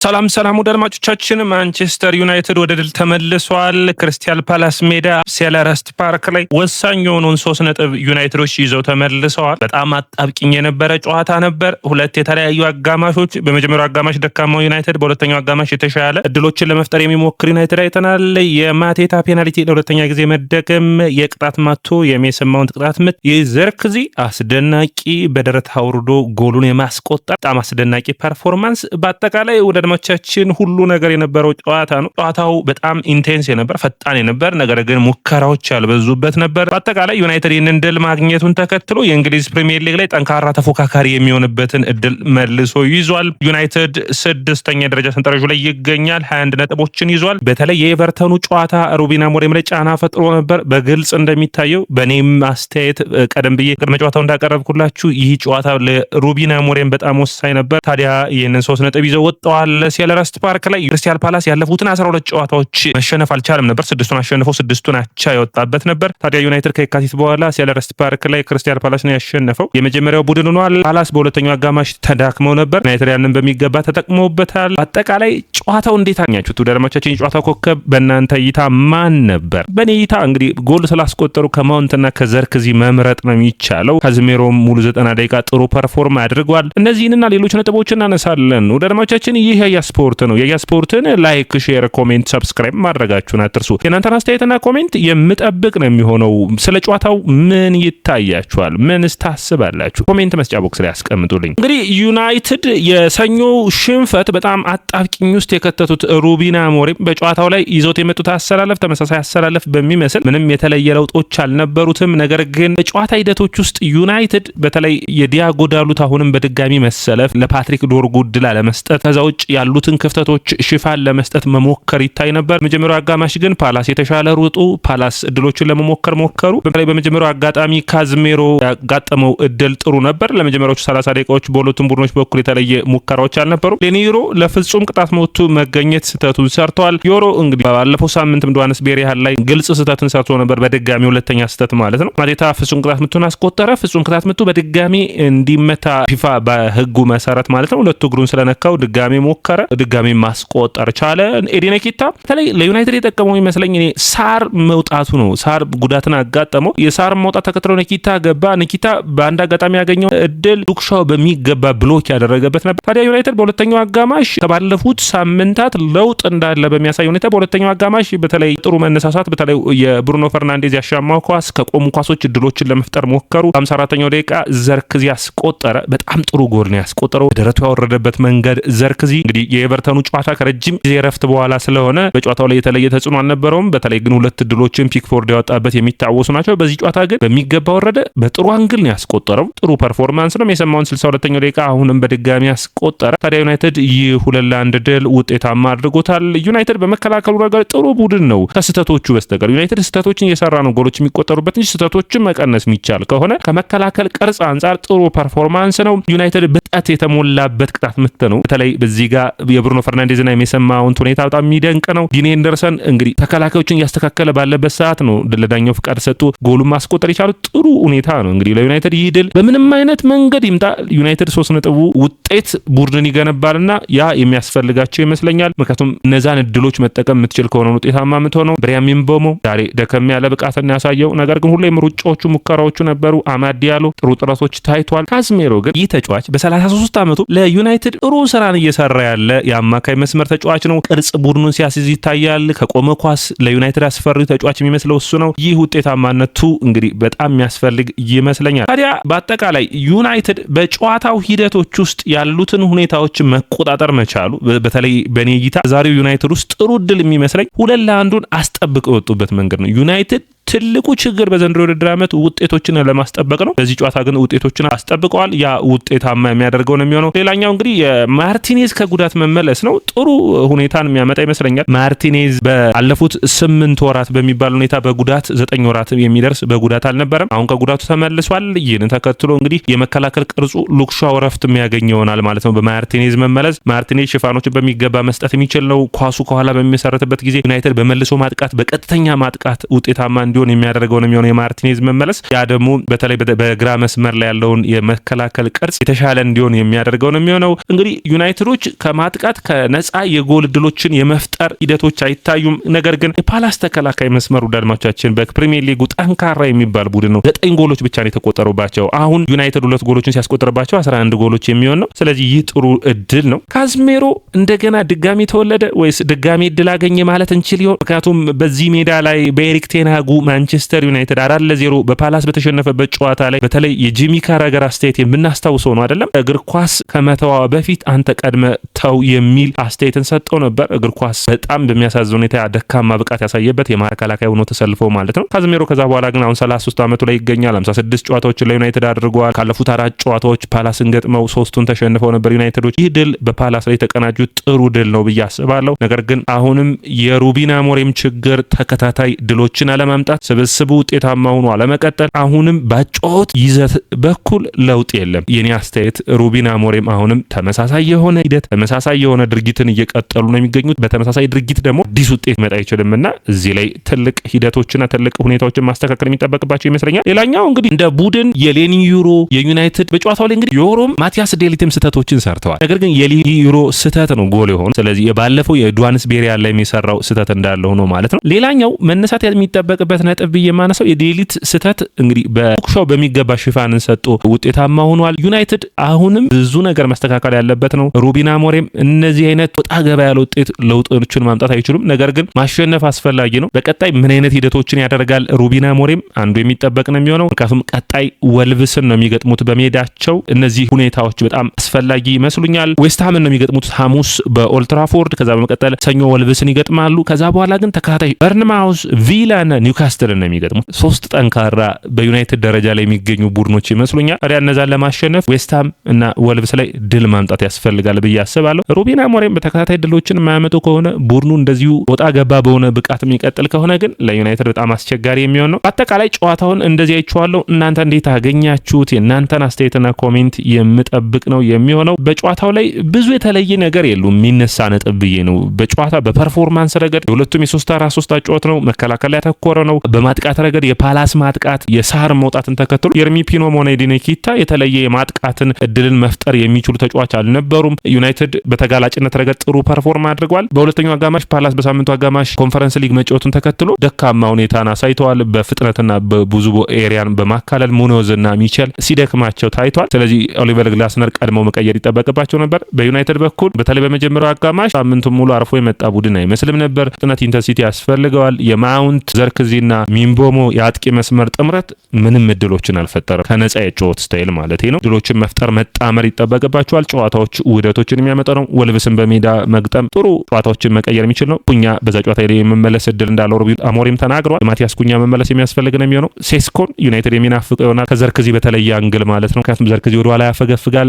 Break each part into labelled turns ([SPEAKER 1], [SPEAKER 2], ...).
[SPEAKER 1] ሰላም ወደ አድማጮቻችን ማንቸስተር ዩናይትድ ወደ ድል ተመልሷል። ክሪስታል ፓላስ ሜዳ ሴልኸርስት ፓርክ ላይ ወሳኝ የሆነውን 3 ነጥብ ዩናይትዶች ይዘው ተመልሰዋል። በጣም አጣብቂኝ የነበረ ጨዋታ ነበር። ሁለት የተለያዩ አጋማሾች፣ በመጀመሪያው አጋማሽ ደካማው ዩናይትድ፣ በሁለተኛው አጋማሽ የተሻለ እድሎችን ለመፍጠር የሚሞክር ዩናይትድ አይተናል። የማቴታ ፔናልቲ ለሁለተኛ ጊዜ መደገም፣ የቅጣት ማቶ የሜሰን ቅጣት ምት፣ የዘርክዚ አስደናቂ በደረት አውርዶ ጎሉን የማስቆጠር በጣም አስደናቂ ፐርፎርማንስ፣ በአጠቃላይ ወደ ቻችን ሁሉ ነገር የነበረው ጨዋታ ነው። ጨዋታው በጣም ኢንቴንስ የነበር ፈጣን የነበር ነገር ግን ሙከራዎች ያልበዙበት ነበር። በአጠቃላይ ዩናይትድ ይህንን ድል ማግኘቱን ተከትሎ የእንግሊዝ ፕሪሚየር ሊግ ላይ ጠንካራ ተፎካካሪ የሚሆንበትን እድል መልሶ ይዟል። ዩናይትድ 6ኛ ደረጃ ሰንጠረዡ ላይ ይገኛል። 21 ነጥቦችን ይዟል። በተለይ የኤቨርተኑ ጨዋታ ሩበን አሞሪም ላይ ጫና ፈጥሮ ነበር። በግልጽ እንደሚታየው በኔም አስተያየት ቀደም ብዬ ቅድመ ጨዋታው እንዳቀረብኩላችሁ ይህ ጨዋታ ለሩበን አሞሪም በጣም ወሳኝ ነበር። ታዲያ ይህንን 3 ነጥብ ይዘው ወጥተዋል። ሴልኸርስት ፓርክ ላይ ክሪስታል ፓላስ ያለፉትን 12 ጨዋታዎች መሸነፍ አልቻለም ነበር። 6ቱን አሸንፈው 6ቱን አቻ የወጣበት ነበር። ታዲያ ዩናይትድ ከየካቲት በኋላ ሴልኸርስት ፓርክ ላይ ክሪስታል ፓላስ ነው ያሸነፈው። የመጀመሪያው ቡድን ሆኗል። ፓላስ በሁለተኛው አጋማሽ ተዳክመው ነበር። ዩናይትድ ያንን በሚገባ ተጠቅመውበታል። አጠቃላይ ጨዋታው እንዴት አኛችሁት? ወደረማቻችን የጨዋታው ኮከብ በእናንተ እይታ ማን ነበር? በኔ እይታ እንግዲህ ጎል ስላስቆጠሩ ከማውንትና ከዘርክዚ መምረጥ ነው የሚቻለው። ካዝሜሮ ሙሉ 90 ደቂቃ ጥሩ ፐርፎርም አድርጓል። እነዚህንና ሌሎች ነጥቦችን እናነሳለን። ወደረማቻችን ይህ ስፖርት ነው። የስፖርትን ላይክ፣ ሼር፣ ኮሜንት፣ ሰብስክራይብ ማድረጋችሁን አትርሱ። የእናንተን አስተያየትና ኮሜንት የምጠብቅ ነው የሚሆነው። ስለ ጨዋታው ምን ይታያችኋል? ምንስ ታስባላችሁ? ኮሜንት መስጫ ቦክስ ላይ አስቀምጡልኝ። እንግዲህ ዩናይትድ የሰኞ ሽንፈት በጣም አጣብቂኝ ውስጥ የከተቱት ሩበን አሞሪም በጨዋታው ላይ ይዞት የመጡት አሰላለፍ ተመሳሳይ አሰላለፍ በሚመስል ምንም የተለየ ለውጦች አልነበሩትም። ነገር ግን በጨዋታ ሂደቶች ውስጥ ዩናይትድ በተለይ የዲያጎ ዳሎት አሁንም በድጋሚ መሰለፍ፣ ለፓትሪክ ዶርጉ ድል አለመስጠት፣ ከዛ ውጭ ያሉትን ክፍተቶች ሽፋን ለመስጠት መሞከር ይታይ ነበር። በመጀመሪያው አጋማሽ ግን ፓላስ የተሻለ ሩጡ። ፓላስ እድሎችን ለመሞከር ሞከሩ። በተለይ በመጀመሪያው አጋጣሚ ካዝሜሮ ያጋጠመው እድል ጥሩ ነበር። ለመጀመሪያዎቹ 30 ደቂቃዎች በሁለቱም ቡድኖች በኩል የተለየ ሙከራዎች አልነበሩም። ሌኒሮ ለፍጹም ቅጣት ምቱ መገኘት ስህተቱን ሰርተዋል። ዮሮ እንግዲህ ባለፈው ሳምንት ዱዋንስ ቤሪሃል ላይ ግልጽ ስህተትን ሰርቶ ነበር። በድጋሚ ሁለተኛ ስህተት ማለት ነው። ማቴታ ፍጹም ቅጣት ምቱን አስቆጠረ። ፍጹም ቅጣት ምቱ በድጋሚ እንዲመታ ፊፋ በህጉ መሰረት ማለት ነው ሁለቱ እግሩን ስለነካው ድጋሚ ሞከረ። ድጋሚ ማስቆጠር ቻለ። ኤዲ ንኬታ በተለይ ለዩናይትድ የጠቀመው ይመስለኝ እኔ ሳር መውጣቱ ነው። ሳር ጉዳትን አጋጠመው። የሳር መውጣት ተከትሎ ንኬታ ገባ። ንኬታ በአንድ አጋጣሚ ያገኘው እድል ሉክሻው በሚገባ ብሎክ ያደረገበት ነበር። ታዲያ ዩናይትድ በሁለተኛው አጋማሽ ከባለፉት ሳምንታት ለውጥ እንዳለ በሚያሳይ ሁኔታ በሁለተኛው አጋማሽ በተለይ ጥሩ መነሳሳት፣ በተለይ የብሩኖ ፈርናንዴዝ ያሻማው ኳስ ከቆሙ ኳሶች እድሎችን ለመፍጠር ሞከሩ። 54ኛው ደቂቃ ዘርክዚ ያስቆጠረ። በጣም ጥሩ ጎል ነው ያስቆጠረው። ደረቱ ያወረደበት መንገድ ዘርክዚ እንግዲህ የኤቨርተኑ ጨዋታ ከረጅም ጊዜ ረፍት በኋላ ስለሆነ በጨዋታው ላይ የተለየ ተጽዕኖ አልነበረውም። በተለይ ግን 2 እድሎችን ፒክፎርድ ያወጣበት የሚታወሱ ናቸው። በዚህ ጨዋታ ግን በሚገባ ወረደ። በጥሩ አንግል ነው ያስቆጠረው። ጥሩ ፐርፎርማንስ ነው። የሰማውን 62ኛው ደቂቃ አሁንም በድጋሚ ያስቆጠረ። ታዲያ ዩናይትድ ይህ 2-1 ድል ውጤታማ አድርጎታል። ዩናይትድ በመከላከሉ ረገድ ጥሩ ቡድን ነው ከስህተቶቹ በስተቀር። ዩናይትድ ስህተቶችን እየሰራ ነው ጎሎች የሚቆጠሩበት እንጂ ስህተቶችን መቀነስ የሚቻል ከሆነ ከመከላከል ቅርጽ አንጻር ጥሩ ፐርፎርማንስ ነው። ዩናይትድ ብጣት የተሞላበት ቅጣት ምት ነው። በተለይ በዚህ ጋር የብሩኖ ፈርናንዴዝ እና የሜሰን ማውንት ሁኔታ በጣም የሚደንቅ ነው። ዲን ሄንደርሰን እንግዲህ ተከላካዮችን እያስተካከለ ባለበት ሰዓት ነው ለዳኛው ፍቃድ ሰጥቶ ጎሉን ማስቆጠር የቻሉት። ጥሩ ሁኔታ ነው። እንግዲህ ለዩናይትድ ይህ ድል በምንም አይነት መንገድ ይምጣ ዩናይትድ 3 ነጥቡ ውጤት ቡድንን ይገነባልና ያ የሚያስፈልጋቸው ይመስለኛል። ምክንያቱም እነዛን እድሎች መጠቀም የምትችል ከሆነ ውጤታማ የምትሆነው። ብሪያን ምቤሞ ዛሬ ደከም ያለ ብቃትን ያሳየው፣ ነገር ግን ሁሌም ሩጫዎቹ ሙከራዎቹ ነበሩ። አማድ ዲያሎ ጥሩ ጥረቶች ታይቷል። ካዝሜሮ ግን ይህ ተጫዋች በ33 ዓመቱ ለዩናይትድ ጥሩ ስራን እየሰራ ያለ የአማካይ መስመር ተጫዋች ነው። ቅርጽ ቡድኑን ሲያስይዝ ይታያል። ከቆመ ኳስ ለዩናይትድ አስፈሪ ተጫዋች የሚመስለው እሱ ነው። ይህ ውጤታማነቱ እንግዲህ በጣም የሚያስፈልግ ይመስለኛል። ታዲያ በአጠቃላይ ዩናይትድ በጨዋታው ሂደቶች ውስጥ ያሉትን ሁኔታዎች መቆጣጠር መቻሉ በተለይ በኔ እይታ ዛሬው ዩናይትድ ውስጥ ጥሩ ድል የሚመስለኝ 2-1 አስጠብቀው የወጡበት መንገድ ነው። ዩናይትድ ትልቁ ችግር በዘንድሮ ውድድር ዓመት ውጤቶችን ለማስጠበቅ ነው። በዚህ ጨዋታ ግን ውጤቶችን አስጠብቀዋል። ያ ውጤታማ የሚያደርገው ነው የሚሆነው። ሌላኛው እንግዲህ የማርቲኔዝ ከጉዳት መመለስ ነው። ጥሩ ሁኔታን የሚያመጣ ይመስለኛል። ማርቲኔዝ ባለፉት 8 ወራት በሚባል ሁኔታ በጉዳት 9 ወራት የሚደርስ በጉዳት አልነበረም። አሁን ከጉዳቱ ተመልሷል። ይህን ተከትሎ እንግዲህ የመከላከል ቅርጹ ሉክሻው ረፍት የሚያገኝ ይሆናል ማለት ነው። በማርቲኔዝ መመለስ ማርቲኔዝ ሽፋኖችን በሚገባ መስጠት የሚችል ነው። ኳሱ ከኋላ በሚመሰረትበት ጊዜ ዩናይትድ በመልሶ ማጥቃት በቀጥተኛ ማጥቃት ውጤታማ እንዲሆን እንዲሆን የሚያደርገው ነው የሚሆነው የማርቲኔዝ መመለስ። ያ ደግሞ በተለይ በግራ መስመር ላይ ያለውን የመከላከል ቅርጽ የተሻለ እንዲሆን የሚያደርገው ነው የሚሆነው። እንግዲህ ዩናይትዶች ከማጥቃት ከነፃ የጎል እድሎችን የመፍጠር ሂደቶች አይታዩም። ነገር ግን የፓላስ ተከላካይ መስመሩ ዳድማቻችን በፕሪሚየር ሊጉ ጠንካራ የሚባል ቡድን ነው። 9 ጎሎች ብቻ ነው የተቆጠሩባቸው። አሁን ዩናይትድ 2 ጎሎችን ሲያስቆጥርባቸው 11 ጎሎች የሚሆን ነው። ስለዚህ ይህ ጥሩ እድል ነው። ካዝሜሮ እንደገና ድጋሚ ተወለደ ወይስ ድጋሚ እድል አገኘ ማለት እንችል ይሆን? ምክንያቱም በዚህ ሜዳ ላይ በኤሪክ ቴን ሃጉ ማንቸስተር ዩናይትድ 4-0 በፓላስ በተሸነፈበት ጨዋታ ላይ በተለይ የጂሚ ካራገር አስተያየት የምናስታውሰው ነው አይደለም? እግር ኳስ ከመተዋ በፊት አንተ ቀድመ ተው የሚል አስተያየትን ሰጠው ነበር። እግር ኳስ በጣም በሚያሳዝን ሁኔታ ደካማ ብቃት ያሳየበት የማዕከላካይ ሆኖ ተሰልፎ ማለት ነው። ካዝሜሮ ከዛ በኋላ ግን አሁን 33 ዓመቱ ላይ ይገኛል። 56 ጨዋታዎችን ለዩናይትድ አድርጓል። ካለፉት 4 ጨዋታዎች ፓላስን ገጥመው 3ቱን ተሸንፈው ነበር ዩናይትዶች። ይህ ድል በፓላስ ላይ የተቀናጁት ጥሩ ድል ነው ብዬ አስባለሁ። ነገር ግን አሁንም የሩበን አሞሪም ችግር ተከታታይ ድሎችን አለማምጣት፣ ስብስቡ ውጤታማ ሆኖ አለመቀጠል፣ አሁንም በጨዋታ ይዘት በኩል ለውጥ የለም። የኔ አስተያየት ሩበን አሞሪም አሁንም ተመሳሳይ የሆነ ሂደት ተመሳሳይ የሆነ ድርጊትን እየቀጠሉ ነው የሚገኙት። በተመሳሳይ ድርጊት ደግሞ አዲስ ውጤት መጣ አይችልምና እዚህ ላይ ትልቅ ሂደቶችና ትልቅ ሁኔታዎችን ማስተካከል የሚጠበቅባቸው ይመስለኛል። ሌላኛው እንግዲህ እንደ ቡድን የሌኒ ዩሮ የዩናይትድ በጨዋታው ላይ እንግዲህ ዮሮም ማቲያስ ዴሊትም ስህተቶችን ሰርተዋል። ነገር ግን የሌኒ ዩሮ ስህተት ነው ጎል የሆነው። ስለዚህ የባለፈው የዱዋንስቤሪ ያለ የሚሰራው ስህተት እንዳለ ሆኖ ማለት ነው። ሌላኛው መነሳት የሚጠበቅበት ነጥብ ብዬ የማነሳው የዴሊት ስህተት እንግዲህ በኩሻው በሚገባ ሽፋንን ሰጥቶ ውጤታማ ሆኗል። ዩናይትድ አሁንም ብዙ ነገር መስተካከል ያለበት ነው። ሩበን አሞሪም እነዚህ አይነት ወጣ ገባ ያለ ውጤት ለውጦችን ማምጣት አይችሉም። ነገር ግን ማሸነፍ አስፈላጊ ነው። በቀጣይ ምን አይነት ሂደቶችን ያደርጋል ሩበን አሞሪም አንዱ የሚጠበቅ ነው የሚሆነው። ምክንያቱም ቀጣይ ወልቭስን ነው የሚገጥሙት በሜዳቸው። እነዚህ ሁኔታዎች በጣም አስፈላጊ ይመስሉኛል። ዌስትሃምን ነው የሚገጥሙት ሐሙስ በኦልትራፎርድ። ከዛ በመቀጠል ሰኞ ወልቭስን ይገጥማሉ። ከዛ በኋላ ግን ተከታታይ በርንማውዝ፣ ቪላ እና ኒውካስትልን ነው የሚገጥሙት። 3 ጠንካራ በዩናይትድ ደረጃ ላይ የሚገኙ ቡድኖች ይመስሉኛል። ታዲያ እነዛን ለማሸነፍ ዌስትሃም እና ወልቭስ ላይ ድል ማምጣት ያስፈልጋል ብዬ አስባለሁ። ሩበን አሞሪም በተከታታይ ድሎችን የማያመጡ ከሆነ ቡድኑ እንደዚሁ ወጣ ገባ በሆነ ብቃት የሚቀጥል ከሆነ ግን ለዩናይትድ በጣም አስቸጋሪ የሚሆን ነው። በአጠቃላይ ጨዋታውን እንደዚህ አይቼዋለሁ። እናንተ እንዴት አገኛችሁት? የእናንተን አስተያየትና ኮሜንት የምጠብቅ ነው የሚሆነው። በጨዋታው ላይ ብዙ የተለየ ነገር የሉም የሚነሳ ነጥብ ብዬ ነው። በጨዋታ በፐርፎርማንስ ረገድ የሁለቱም የ3-4-3 አጨዋወት ነው። መከላከል ላይ ያተኮረ ነው። በማጥቃት ረገድ የፓላስ ማጥቃት የሳር መውጣትን ተከትሎ የርሚ ፒኖ ሆነ ኤዲን ኬታ የተለየ የማጥቃትን እድልን መፍጠር የሚችሉ ተጫዋች አልነበሩም። ዩናይትድ በተጋላጭነት ረገድ ጥሩ ፐርፎርም አድርጓል። በሁለተኛው አጋማሽ ፓላስ በሳምንቱ አጋማሽ ኮንፈረንስ ሊግ መጫወቱን ተከትሎ ደካማ ሁኔታን አሳይተዋል። በፍጥነትና በብዙ ኤሪያን በማካለል ሙኖዝና ሚቸል ሲደክማቸው ታይቷል። ስለዚህ ኦሊቨር ግላስነር ቀድመው መቀየር ይጠበቅባቸው ነበር። በዩናይትድ በኩል በተለይ በመጀመሪያው አጋማሽ ሳምንቱን ሙሉ አርፎ የመጣ ቡድን አይመስልም ነበር። ፍጥነት ኢንተንሲቲ ያስፈልገዋል። የማውንት ዘርክዚና ሚንቦሞ የአጥቂ መስመር ጥምረት ምንም እድሎችን አልፈጠረም። ከነጻ የጨዋታ ስታይል ማለት ነው። እድሎችን መፍጠር መጣመር ይጠበቅባቸዋል። ጨዋታዎች ውህደቶችን የሚያመጣ ነው። ወልቭስን በሜዳ መግጠም ጥሩ ጨዋታዎችን መቀየር የሚችል ነው። ኩኛ በዛ ጨዋታ ላይ የመመለስ እድል እንዳለው ሩበን አሞሪም ተናግሯል። ማቲያስ ኩኛ መመለስ የሚያስፈልግ ነው የሚሆነው። ሴስኮን ዩናይትድ የሚናፍቀው ይሆናል ከዘርክዚ በተለየ አንግል ማለት ነው። ምክንያቱም ዘርክዚ ወደ ኋላ ያፈገፍጋል።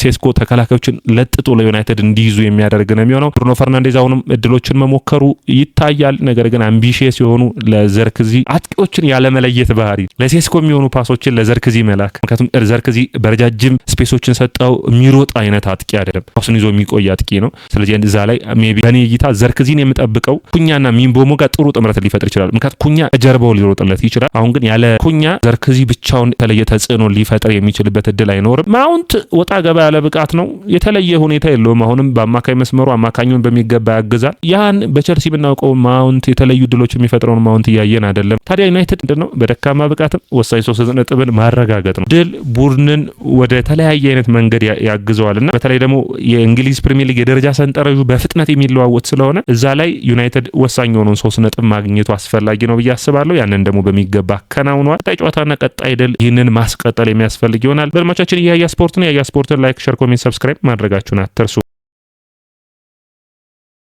[SPEAKER 1] ሴስኮ ተከላካዮችን ለጥጦ ለዩናይትድ እንዲይዙ የሚያደርግ ነው የሚሆነው። ብሩኖ ፈርናንዴዝ አሁንም እድሎችን መሞከሩ ይታያል። ነገር ግን አምቢሺየስ የሆኑ ለዘርክዚ አጥቂዎችን ያለመለየት ባህሪ፣ ለሴስኮ የሚሆኑ ፓሶችን ለዘርክዚ መላክ። ምክንያቱም ዘርክዚ በረጃጅም ስፔሶችን ሰጠው የሚሮጥ አይነት አጥቂ አይደለም። ፓሱን ይዞ የሚቆይ አጥቂ ነው። ስለዚህ እዛ ላይ ሜቢ በኔ እይታ ዘርክዚን የምጠብቀው ኩኛና ሚንቦሞ ጋር ጥሩ ጥምረት ሊፈጥር ይችላል። ምክንያቱም ኩኛ ጀርባው ሊሮጥለት ይችላል። አሁን ግን ያለ ኩኛ ዘርክዚ ብቻውን የተለየ ተጽዕኖ ሊፈጥር የሚችልበት እድል አይኖርም። ማውንት ወጣ ገባ ያለ ብቃት ነው። የተለየ ሁኔታ የለውም። አሁንም በአማካይ መስመሩ አማካኙን በሚገባ ያግዛል። ያን በቸልሲ ብናውቀው ማውንት የተለዩ ድሎች የሚፈጥረውን ማውንት እያየን አይደለም። ታዲያ ዩናይትድ ምንድነው በደካማ ብቃትም ወሳኝ 3 ነጥብን ማረጋገጥ ነው። ድል ቡድንን ወደ ተለያየ አይነት መንገድ ያግዘዋልና በተለይ ደግሞ የእንግሊዝ ፕሪሚየር ሊግ የደረጃ ሰንጠረዡ በፍጥነት የሚለዋወጥ ስለሆነ እዛ ላይ ዩናይትድ ወሳኝ የሆነውን 3 ነጥብ ማግኘቱ አስፈላጊ ነው ብዬ አስባለሁ። ያንን ደግሞ በሚገባ አከናውኗል። ቀጣይ ጨዋታና ቀጣይ ድል ይህንን ማስቀጠል የሚያስፈልግ ይሆናል። በድማቻችን የያያ ስፖርት ነው። የያያ ስፖርትን ላይክ፣ ሼር፣ ኮሜንት፣ ሰብስክራይብ ማድረጋችሁን አትርሱ።